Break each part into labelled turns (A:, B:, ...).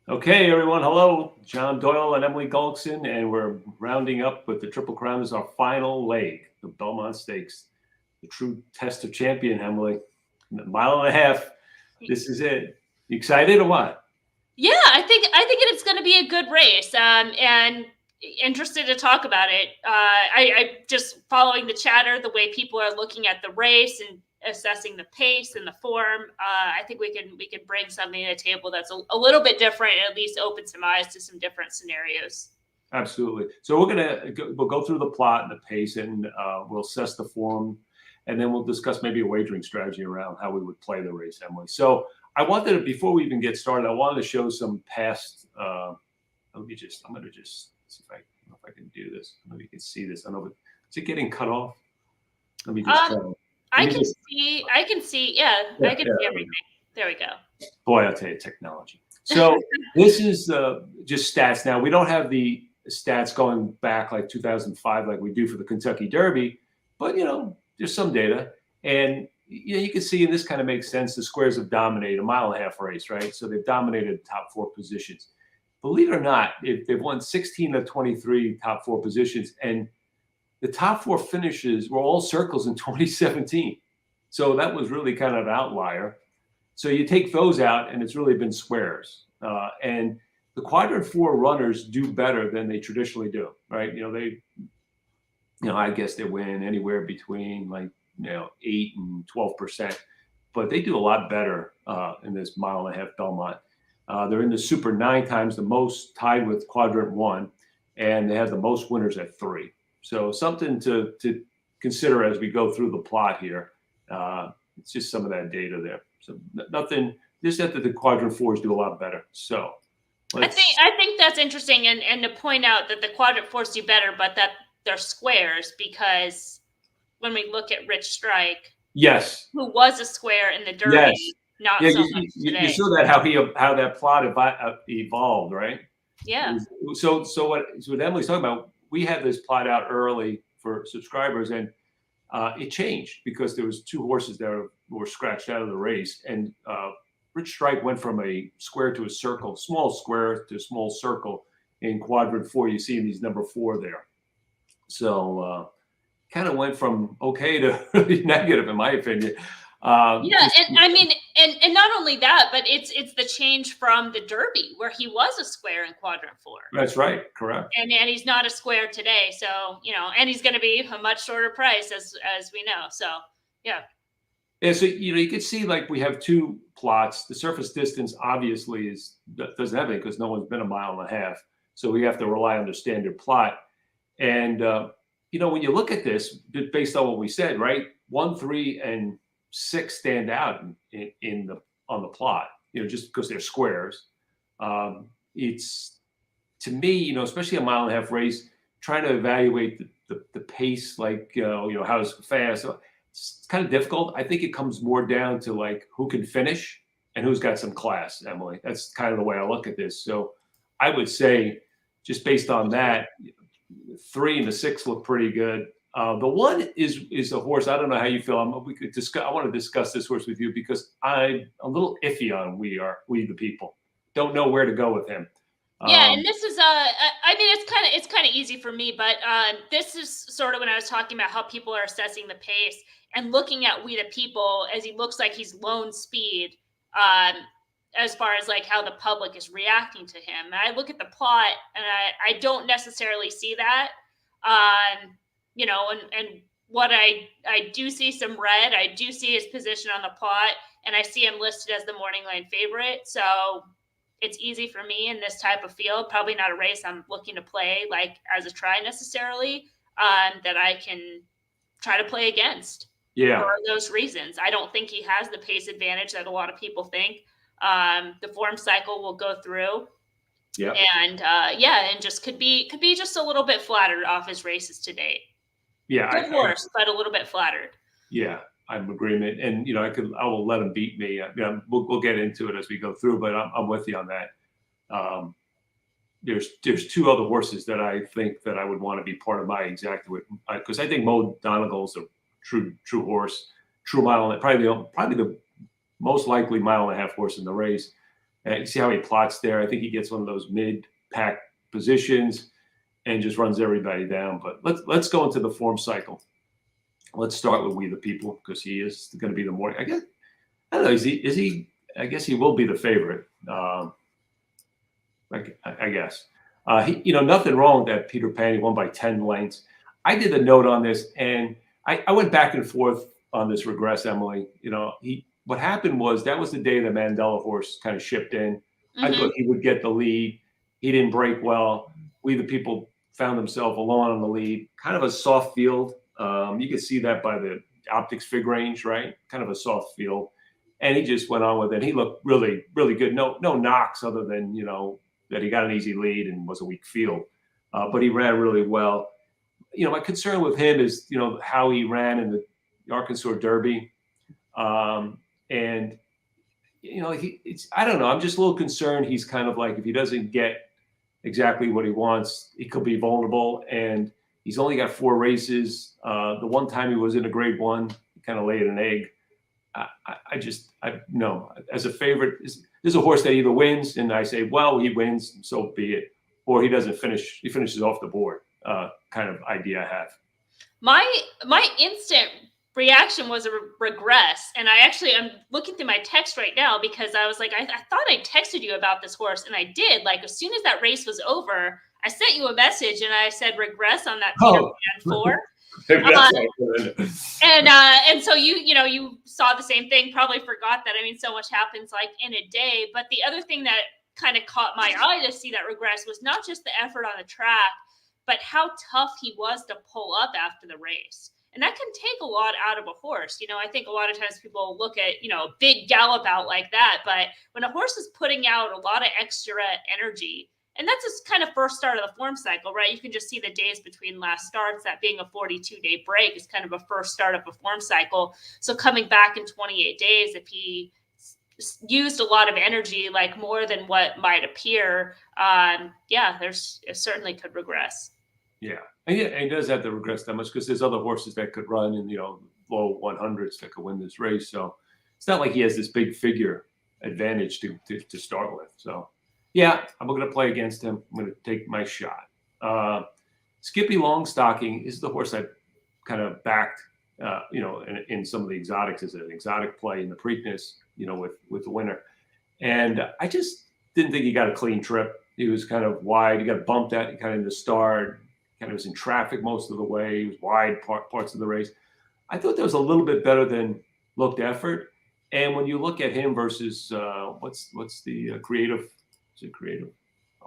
A: Okay, everyone, hello. John Doyle and Emily Gulkson, and we're rounding up with the Triple Crown. This is our final leg, the Belmont Stakes, the true test of champion, Emily. A mile and a half. This is it. You excited or what?
B: Yeah, I think it's going to be a good race, and interested to talk about it. I just following the chatter, the way people are looking at the race and assessing the pace and the form. I think we can bring something to the table that's a little bit different, and at least open some eyes to some different scenarios.
A: Absolutely. So we'll go through the plot and the pace, and we'll assess the form, and then we'll discuss maybe a wagering strategy around how we would play the race, Emily. So I wanted to, before we even get started, I wanted to show some past. I'm going to just see if I can do this. Maybe you can see this. I don't know, but is it getting cut off? Let me just.
B: I can see. Yeah, I can see everything. There we go.
A: Boy, I'll tell you, technology. So this is just stats. Now we don't have the stats going back like 2005, like we do for the Kentucky Derby, but there's some data, and you can see, and this kind of makes sense. The squares have dominated a mile and a half race, right? So they've dominated the top four positions. Believe it or not, they've won 16 of 23 top four positions, and the top four finishes were all circles in 2017. So that was really kind of an outlier. So you take those out, and it's really been squares. And the quadrant four runners do better than they traditionally do, right? I guess they win anywhere between 8 and 12%, but they do a lot better in this mile and a half Belmont. They're in the Super 9 times, the most, tied with quadrant one, and they have the most winners at 3. So something to consider as we go through the plot here. It's just some of that data there. So nothing, just that the quadrant fours do a lot better. So
B: I think that's interesting, and to point out that the quadrant fours do better, but that they're squares, because when we look at Rich Strike,
A: yes,
B: who was a square in the Derby,
A: yes.
B: not so much today.
A: You saw that how that plot evolved, right?
B: Yeah.
A: So what Emily's talking about, we had this plot out early for subscribers, and it changed because there was 2 horses that were scratched out of the race, and Rich Strike went from a square to a circle, small square to small circle in quadrant 4. You see these number 4 there. So kind of went from okay to really negative, in my opinion.
B: And not only that, but it's the change from the Derby, where he was a square in quadrant 4.
A: That's right, correct.
B: And he's not a square today, so and he's going to be a much shorter price, as we know. So yeah.
A: Yeah, so you can see, like, we have 2 plots. The surface distance obviously doesn't have any, because no one's been a mile and a half. So we have to rely on the standard plot. And when you look at this, based on what we said, right, 1, 3, and 6 stand out on the plot. Just because they're squares. It's, to me, especially a mile and a half race, trying to evaluate the pace, like how fast. It's kind of difficult. I think it comes more down to like who can finish and who's got some class, Emily. That's kind of the way I look at this. So I would say, just based on that, 3 and the 6 look pretty good. The 1 is a horse. I don't know how you feel. I want to discuss this horse with you, because I'm a little iffy on We the People. Don't know where to go with him.
B: Yeah, and this is it's kind of easy for me, but this is sort of when I was talking about how people are assessing the pace and looking at We the People, as he looks like he's lone speed, as far as like how the public is reacting to him. And I look at the plot, and I don't necessarily see that. And what I do see some red. I do see his position on the plot, and I see him listed as the morning line favorite. So it's easy for me in this type of field, probably not a race I'm looking to play like as a try necessarily, that I can try to play against.
A: Yeah.
B: For those reasons. I don't think he has the pace advantage that a lot of people think. The form cycle will go through.
A: Yeah.
B: And and just could be just a little bit flattered off his races to date.
A: Yeah.
B: Good horse, but a little bit flattered.
A: Yeah, I'm in agreement. And I will let him beat me. We'll get into it as we go through, but I'm with you on that. There's 2 other horses that I think that I would want to be part of my exact, because I think Mo Donegal's a true horse, true mile, probably the most likely mile and a half horse in the race. And you see how he plots there. I think he gets one of those mid-pack positions and just runs everybody down. But let's go into the form cycle. Let's start with We the People, because he is going to be the more. I don't know. Is he? I guess he will be the favorite. I guess. Nothing wrong with that Peter Pan. He won by 10 lengths. I did a note on this, and I went back and forth on this regress, Emily. What happened was that was the day the Mandela horse kind of shipped in. I thought he would get the lead. He didn't break well. We the People found himself alone on the lead. Kind of a soft field. You can see that by the Optics fig range, right? Kind of a soft field. And he just went on with it. He looked really, really good. No knocks other than, that he got an easy lead and was a weak field. But he ran really well. My concern with him is, how he ran in the Arkansas Derby. I don't know. I'm just a little concerned. He's kind of like, if he doesn't get exactly what he wants, he could be vulnerable. And he's only got 4 races. The one time he was in a grade 1, he kind of laid an egg. No, as a favorite, there's a horse that either wins and I say, well, he wins, so be it, or he doesn't finish. He finishes off the board. Kind of idea I have.
B: My instant reaction was a regress, and I'm looking through my text right now because I was like, I thought I texted you about this horse, and I did. Like as soon as that race was over, I sent you a message and I said regress on that Peter Pan 4. And so you saw the same thing, probably forgot that. I mean, so much happens like in a day. But the other thing that kind of caught my eye to see that regress was not just the effort on the track, but how tough he was to pull up after the race. And that can take a lot out of a horse. I think a lot of times people look at, big gallop out like that. But when a horse is putting out a lot of extra energy, and that's just kind of first start of the form cycle, right? You can just see the days between last starts, that being a 42-day break is kind of a first start of a form cycle. So coming back in 28 days, if he used a lot of energy, like more than what might appear, it certainly could regress.
A: Yeah. And he does have to regress that much because there's other horses that could run in, low 100s that could win this race. So it's not like he has this big figure advantage to start with. So. Yeah, I'm going to play against him. I'm going to take my shot. Skippy Longstocking is the horse I kind of backed, in some of the exotics as an exotic play in the Preakness, with the winner. And I just didn't think he got a clean trip. He was kind of wide. He got bumped at kind of in the start. Kind of was in traffic most of the way. He was wide parts of the race. I thought that was a little bit better than looked effort. And when you look at him versus what's the creative. Creative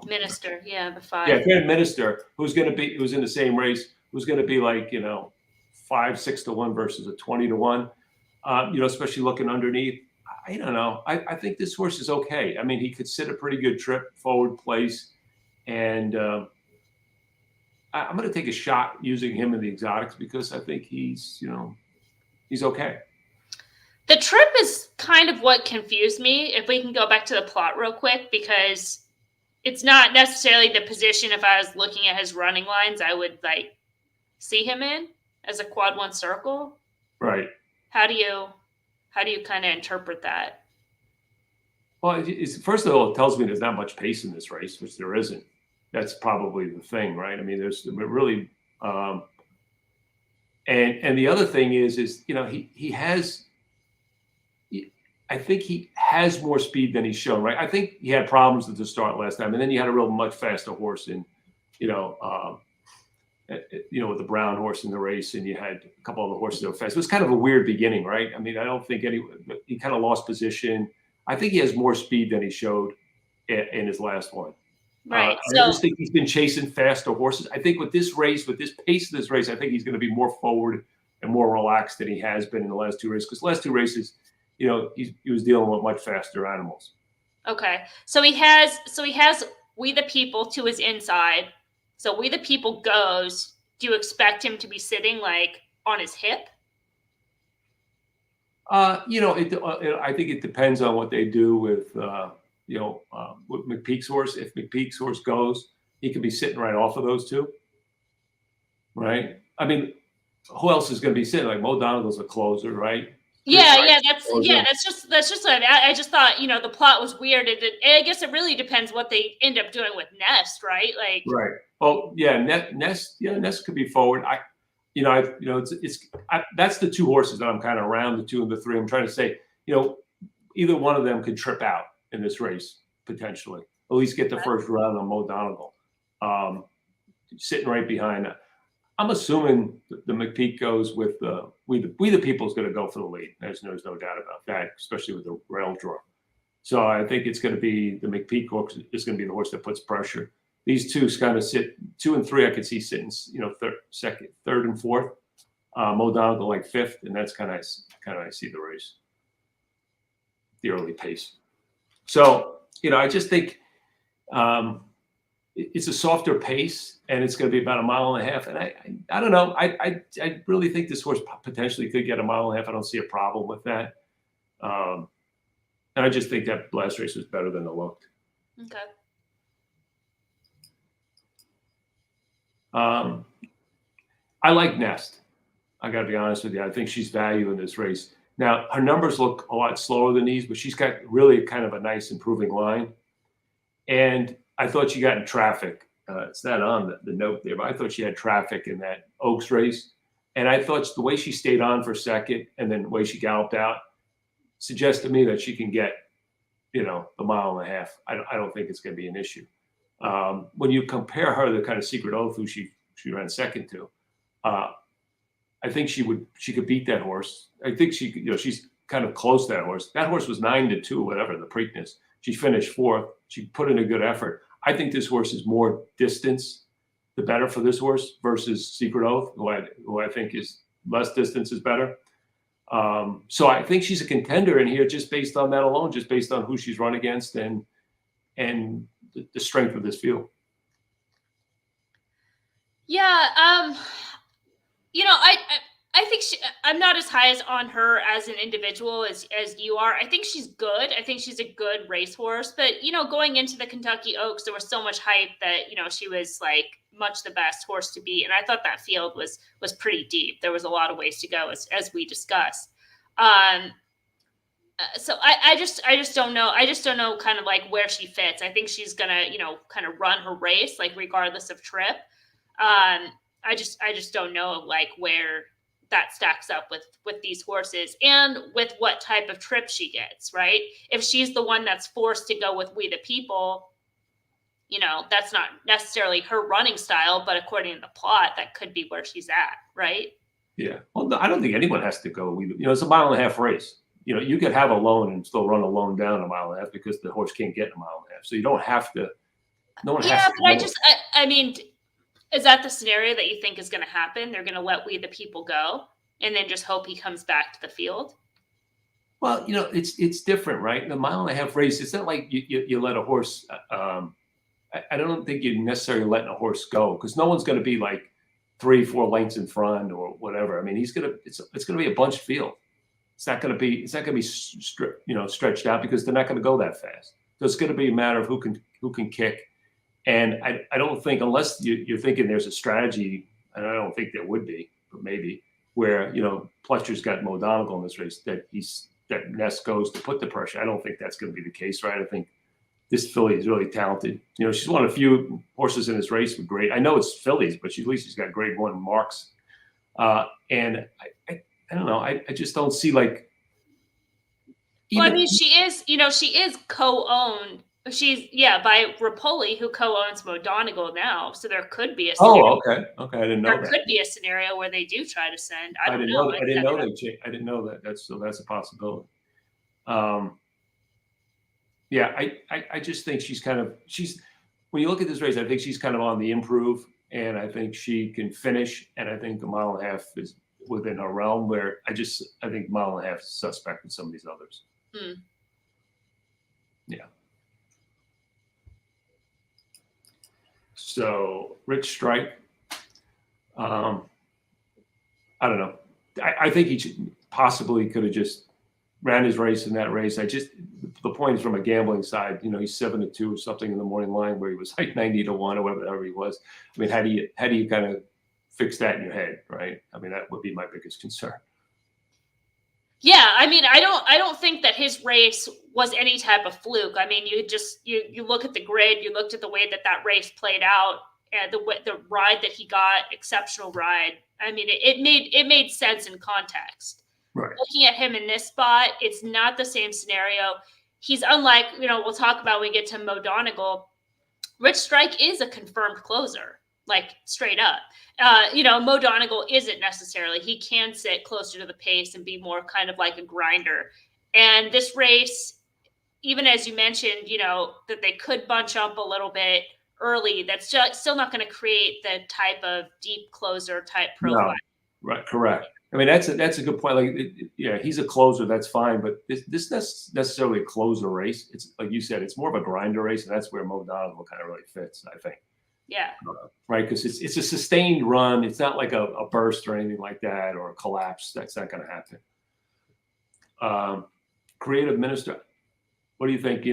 B: Minister, the 5.
A: Yeah, Creative Minister, who's in the same race, who's going to be like 5-6 to 1 versus a 20 to 1. Especially looking underneath. I don't know. I think this horse is okay. I mean, he could sit a pretty good trip, forward place, and I'm going to take a shot using him in the exotics because I think he's okay.
B: The trip is kind of what confused me, if we can go back to the plot real quick, because it's not necessarily the position, if I was looking at his running lines, I would see him in as a quad 1 circle.
A: Right.
B: How do you kind of interpret that?
A: Well, first of all, it tells me there's not much pace in this race, which there isn't. That's probably the thing, right? I mean, there's really, and the other thing is he has. I think he has more speed than he's shown, right? I think he had problems at the start last time, and then you had a much faster horse in, with the brown horse in the race, and you had a couple other horses that were fast. It was kind of a weird beginning, right? I mean, I don't think he kind of lost position. I think he has more speed than he showed in his last one.
B: Right.
A: I just think he's been chasing faster horses. I think with this race, with this pace of this race, I think he's going to be more forward and more relaxed than he has been in the last 2 races. Because the last 2 races, he was dealing with much faster animals.
B: Okay. So he has We the People to his inside. So We the People goes. Do you expect him to be sitting on his hip?
A: I think it depends on what they do with McPeak's horse. If McPeak's horse goes, he could be sitting right off of those 2. Right. I mean, who else is going to be sitting? Like Mo Donegal's a closer, right?
B: Yeah, that's just what I just thought, the plot was weird. And I guess it really depends what they end up doing with Nest, right? Like,
A: Right. Well, yeah, Nest could be forward. That's the two horses that I'm kind of around, the 2 and the 3. I'm trying to say, either one of them could trip out in this race potentially. At least get the first round on Mo Donegal, sitting right behind. I'm assuming the McPeak goes with We the People is going to go for the lead. There's no doubt about that, especially with the rail draw. So I think it's going to be the McPeak horse is going to be the horse that puts pressure. These two kind of sit 2 and 3. I could see sitting, third and fourth. Mo Donegal like 5th, and that's kind of I see the race, the early pace. So I just think it's a softer pace, and it's going to be about 1.5 miles. And I don't know. I really think this horse potentially could get 1.5 miles. I don't see a problem with that. And I just think that last race was better than it looked.
B: Okay.
A: I like Nest. I got to be honest with you. I think she's value in this race. Now, her numbers look a lot slower than these, but she's got really kind of a nice improving line. And I thought she got in traffic. It's not on the note there, but I thought she had traffic in that Oaks race. And I thought the way she stayed on for second and then the way she galloped out suggests to me that she can get, 1.5 miles. I don't think it's going to be an issue. When you compare her to the kind of Secret Oath who she ran second to, I think she could beat that horse. I think she's kind of close to that horse. That horse was 9-2, whatever, the Preakness. She finished 4th. She put in a good effort. I think this horse is more distance, the better for this horse versus Secret Oath, who I think is less distance is better. So I think she's a contender in here just based on that alone, just based on who she's run against and the strength of this field.
B: Yeah, I think I'm not as high on her as an individual as you are. I think she's good. I think she's a good racehorse. But going into the Kentucky Oaks, there was so much hype that she was like much the best horse to beat, and I thought that field was pretty deep. There was a lot of ways to go, as we discussed. So I just don't know. I just don't know kind of like where she fits. I think she's gonna kind of run her race like regardless of trip. I just don't know like where that stacks up with these horses and with what type of trip she gets, right? If she's the one that's forced to go with We the People, that's not necessarily her running style, but according to the plot, that could be where she's at, right?
A: Yeah. Well, no, I don't think anyone has to go. It's a 1.5 mile race. You could have a loan and still run a loan down 1.5 miles because the horse can't get 1.5 miles. So you don't have to. No one has to.
B: Yeah, but I mean, is that the scenario that you think is going to happen? They're going to let We the People go and then just hope he comes back to the field?
A: Well, it's different, right? The 1.5 mile race, it's not like you let a horse. I don't think you're necessarily letting a horse go because no one's going to be like 3-4 lengths in front or whatever. I mean, it's going to be a bunched field. It's not going to be stretched out because they're not going to go that fast. So it's going to be a matter of who can kick. And I don't think, unless you're thinking there's a strategy, and I don't think there would be, but maybe, where Pletcher's got Mo Donegal in this race that Nest goes to put the pressure. I don't think that's going to be the case, right? I think this filly is really talented. She's one of a few horses in this race with great. I know it's fillies, but at least she's got grade 1 marks. And I don't know. I just don't see like.
B: Well, I mean, she is co-owned. She's by Rapoli, who co-owns Mo Donegal now. So there could be a scenario.
A: Okay. I didn't know that.
B: There could be a scenario where they do try to send. I didn't know
A: that. That's a possibility. I just think she's when you look at this race, I think she's kind of on the improve, and I think she can finish, and I think 1.5 miles is within her realm. Where I think 1.5 miles is suspect with some of these others. Yeah. So Rich Strike, I don't know. I think he possibly could have just ran his race in that race. The point is from a gambling side, he's 7-2 or something in the morning line where he was like 90-1 or whatever he was. I mean, how do you kind of fix that in your head, right? I mean, that would be my biggest concern.
B: Yeah, I mean, I don't think that his race was any type of fluke. I mean, you look at the grid, you looked at the way that that race played out, and the ride that he got, exceptional ride. I mean, it made sense in context.
A: Right.
B: Looking at him in this spot, it's not the same scenario. He's unlike, we'll talk about when we get to Mo Donegal. Rich Strike is a confirmed closer, like straight up. Mo Donegal isn't necessarily. He can sit closer to the pace and be more kind of like a grinder. And this race, even as you mentioned, that they could bunch up a little bit early, that's still not going to create the type of deep closer type profile.
A: No. Right. Correct. I mean, that's a good point. Like, yeah, he's a closer. That's fine. But this necessarily a closer race. It's like you said, it's more of a grinder race, and that's where Mo Donegal kind of really fits, I think.
B: Yeah.
A: Right. Because it's a sustained run. It's not like a burst or anything like that, or a collapse. That's not going to happen. Creative Minister. What do you think?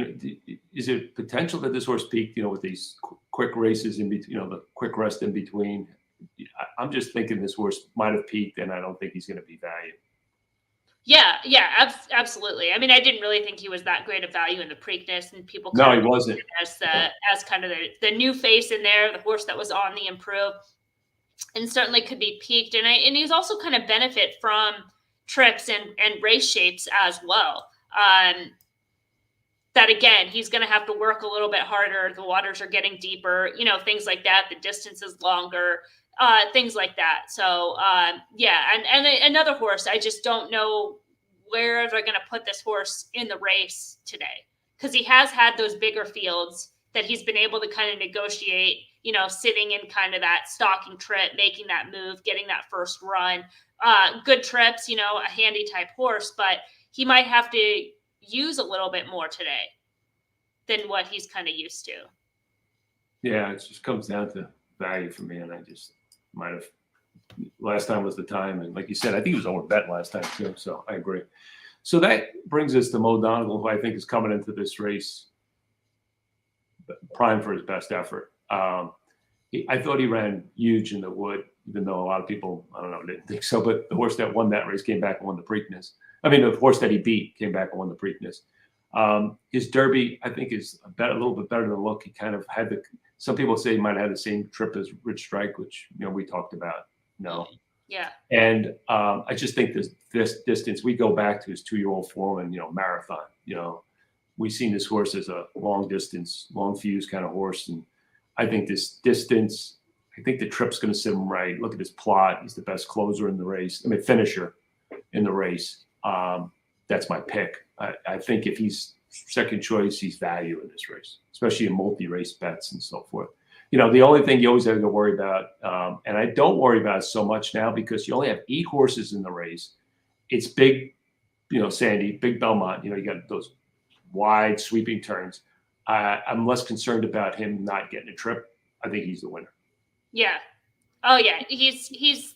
A: Is it potential that this horse peaked? With these quick races in between, the quick rest in between. I'm just thinking this horse might have peaked, and I don't think he's going to be valued.
B: Yeah, absolutely. I mean, I didn't really think he was that great of value in the Preakness, and people
A: No, he wasn't.
B: As kind of the new face in there, the horse that was on the improve, and certainly could be peaked. And he's also kind of benefit from trips and race shapes as well. That again, he's going to have to work a little bit harder. The waters are getting deeper, things like that. The distance is longer. Things like that. So yeah, and another horse, I just don't know where they're going to put this horse in the race today, because he has had those bigger fields that he's been able to kind of negotiate, sitting in kind of that stalking trip, making that move, getting that first run, good trips, a handy type horse, but he might have to use a little bit more today than what he's kind of used to.
A: Yeah, it just comes down to value for me, and I just might have last time was the time, and like you said, I think he was overbet last time too. So I agree. So that brings us to Mo Donegal, who I think is coming into this race prime for his best effort. I thought he ran huge in the Wood, even though a lot of people, I don't know, didn't think so. But the horse that won that race came back and won the Preakness. I mean, the horse that he beat came back and won the Preakness. His Derby, I think, is a little bit better than look. He kind of had some people say he might have had the same trip as Rich Strike, which we talked about. No.
B: Yeah.
A: And I just think this distance, we go back to his 2-year-old form and marathon. We've seen this horse as a long distance, long fuse kind of horse, and I think this distance, I think the trip's going to sit him right. Look at his plot; he's the best closer in the race. I mean, finisher in the race. That's my pick. I think if he's second choice, he's value in this race, especially in multi-race bets and so forth. The only thing you always have to worry about, and I don't worry about it so much now because you only have 8 horses in the race. It's big, Sandy, big Belmont. You got those wide sweeping turns. I'm less concerned about him not getting a trip. I think he's the winner.
B: Yeah. Oh yeah, he's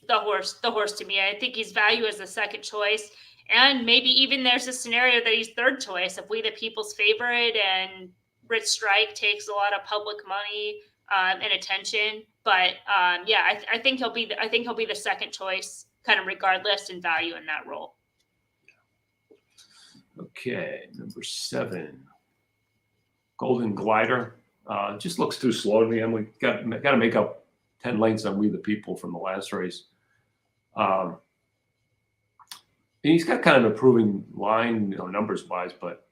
B: the horse to me. I think he's value as the second choice. And maybe even there's a scenario that he's third choice if we the people's favorite and Rich Strike takes a lot of public money and attention. But yeah, I think he'll be the second choice, kind of regardless in value in that role.
A: Okay, number 7, Golden Glider. Just looks too slow to me. And we got to make up 10 lengths on We the People from the last race. He's got kind of an improving line, numbers wise, but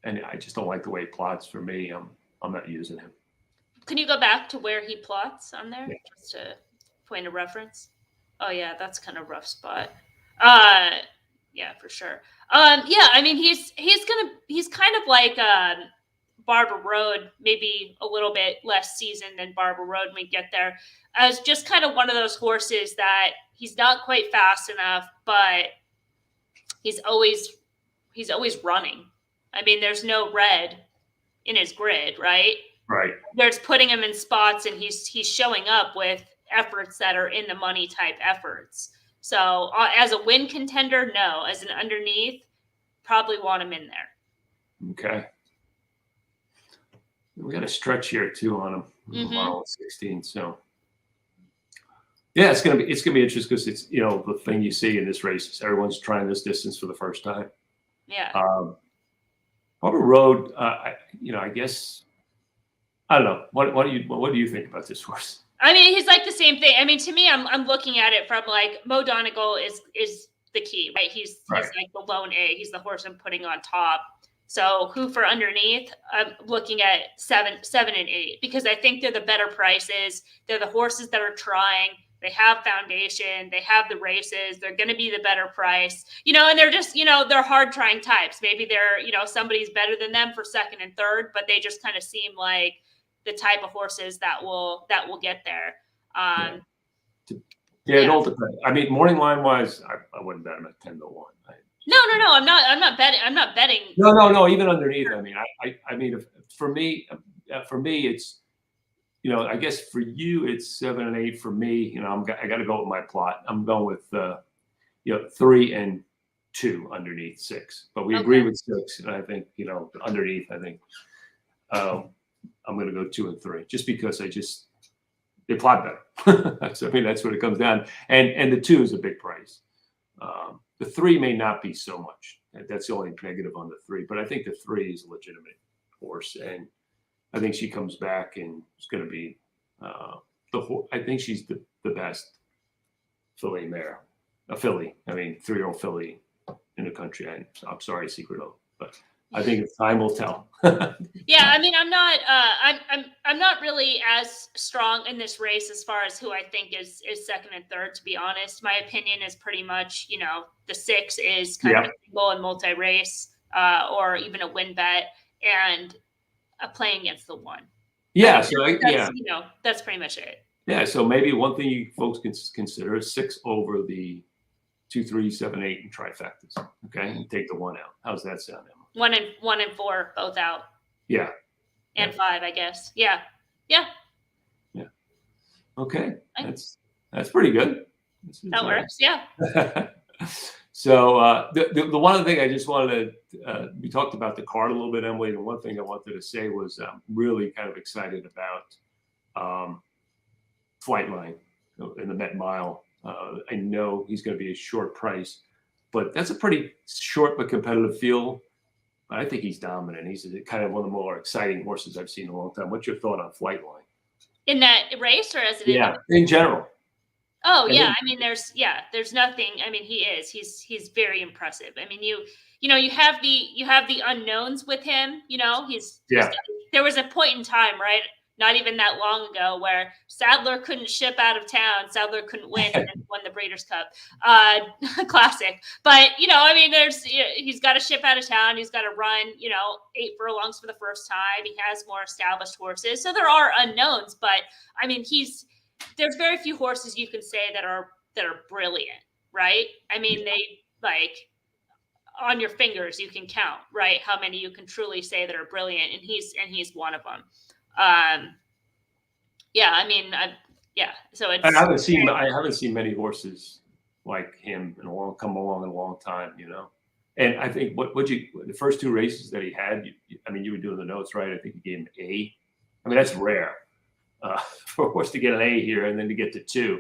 A: and I just don't like the way he plots. For me, I'm not using him.
B: Can you go back to where he plots on there,
A: Yeah.
B: just a point of reference? Oh yeah, that's kind of a rough spot. Yeah, for sure. Yeah, I mean he's kind of like Barber Road, maybe a little bit less seasoned than Barber Road when we get there. As just kind of one of those horses that he's not quite fast enough, but he's always running. I mean, there's no red in his grid, right?
A: Right.
B: There's putting him in spots, and he's showing up with efforts that are in the money type efforts. So as a win contender, no. As an underneath, probably want him in there.
A: Okay. We got a stretch here too on him.
B: Mm-hmm.
A: Mile 16. So Yeah, it's gonna be interesting because it's the thing you see in this race is everyone's trying this distance for the first time.
B: Yeah.
A: Harbor Road, I guess I don't know. What do you think about this horse?
B: I mean, he's like the same thing. I mean, to me, I'm looking at it from like Mo Donegal is the key, right? He's like the lone A. He's the horse I'm putting on top. So who for underneath? I'm looking at 7 and 8 because I think they're the better prices. They're the horses that are trying. They have foundation. They have the races. They're going to be the better price, and they're just, they're hard trying types. Maybe they're, somebody's better than them for second and third, but they just kind of seem like the type of horses that will get there.
A: It all depends. I mean, morning line wise, I wouldn't bet him at 10 to 1.
B: No. I'm not betting.
A: No. Even underneath. I mean, I mean, for me, it's I guess for you it's 7 and 8. For me, I got to go with my plot. I'm going with 3 and 2 underneath 6. But we agree with 6, and I think underneath. I think I'm going to go 2 and 3 just because they plot better. So I mean that's what it comes down. And the 2 is a big price. The 3 may not be so much. That's the only negative on the 3. But I think the 3 is a legitimate horse, and I think she comes back and it's going to be I think she's the best filly mare, a filly. I mean, 3-year-old filly in the country. I'm sorry, Secret Oak, but I think time will tell.
B: Yeah, I mean, I'm not really as strong in this race as far as who I think is second and third. To be honest, my opinion is pretty much the 6 is kind of a single and multi-race, or even a win bet, and playing against the 1.
A: Yeah,
B: that's pretty much it.
A: Yeah, so maybe one thing you folks can consider is 6 over the 2, 3, 7, 8 and trifectas. Okay, and take the 1 out. How's that sound, Emma?
B: 1 and 4 both out.
A: Yeah.
B: And 5, I guess. Yeah.
A: Okay, that's pretty good.
B: That works. Yeah.
A: So the one other thing I just wanted to we talked about the card a little bit, Emily, and one thing I wanted to say was I'm really kind of excited about Flightline in the Met Mile. I know he's going to be a short price, but that's a pretty short but competitive field. I think he's dominant. He's kind of one of the more exciting horses I've seen in a long time. What's your thought on Flightline?
B: In that race, or as
A: in general?
B: Oh yeah, I mean, there's nothing. I mean, he's very impressive. I mean, you have the unknowns with him. There was a point in time, right? Not even that long ago, where Sadler couldn't ship out of town. Sadler couldn't win and won the Breeders' Cup Classic. But I mean, he's got to ship out of town. He's got to run 8 furlongs for the first time. He has more established horses, so there are unknowns. But I mean, there's very few horses you can say that are brilliant, right? I mean, they on your fingers you can count, right, how many you can truly say that are brilliant, and he's one of them. So it's,
A: I haven't seen many horses like him come along in a long time, And I think the first 2 races that he had, you were doing the notes, right? I think he gave him an A. I mean, that's rare for a horse to get an A here and then to get to 2.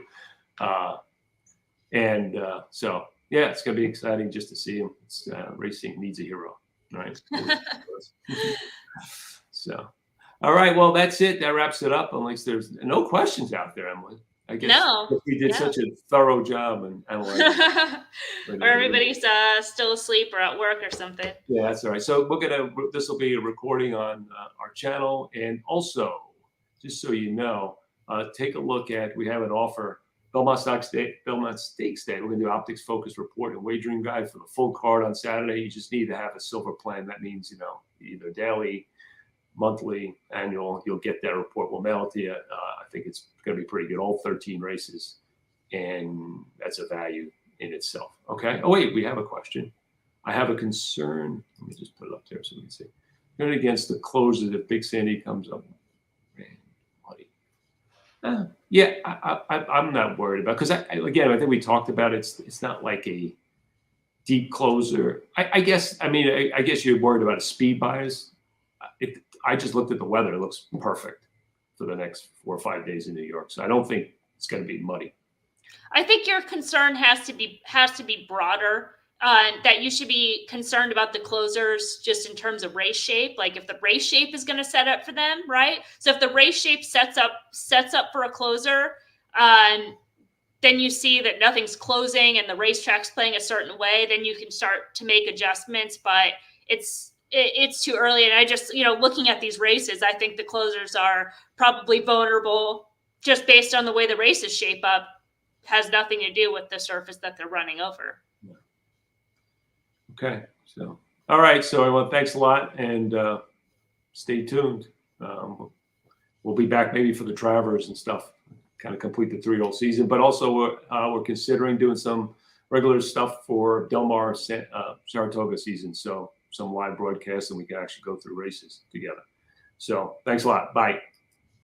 A: So yeah, it's going to be exciting just to see him. Racing needs a hero, right? So. All right, well, that's it. That wraps it up, unless there's no questions out there, Emily. I guess we did such a thorough job and analyzing.
B: Or everybody's still asleep or at work or something.
A: Yeah, that's all right. So this will be a recording on our channel. And also, just so you know, take a look at, we have an offer, Belmont Stakes Day. We're going to do Optics Focus Report and Wagering Guide for the full card on Saturday. You just need to have a silver plan. That means, either daily, monthly, annual. You'll get that report. We'll mail it to you. I think it's going to be pretty good. All 13 races, and that's a value in itself. Okay. Oh wait, we have a question. I have a concern. Let me just put it up there so we can see. Going against the closer if Big Sandy comes up. Yeah, I'm not worried about, because again, I think we talked about it. It's not like a deep closer. I guess you're worried about a speed bias. I just looked at the weather. It looks perfect for the next 4 or 5 days in New York. So I don't think it's going to be muddy.
B: I think your concern has to be broader. That you should be concerned about the closers just in terms of race shape. Like if the race shape is going to set up for them, right? So if the race shape sets up for a closer, then you see that nothing's closing and the racetrack's playing a certain way, then you can start to make adjustments. But it's too early. And I just, looking at these races, I think the closers are probably vulnerable just based on the way the races shape up. Has nothing to do with the surface that they're running over.
A: Okay, so all right, so everyone, thanks a lot, and stay tuned. We'll be back maybe for the Travers and stuff, kind of complete the 3-hole season, but also we're considering doing some regular stuff for Del Mar Saratoga season, so some live broadcasts, and we can actually go through races together. So thanks a lot. Bye.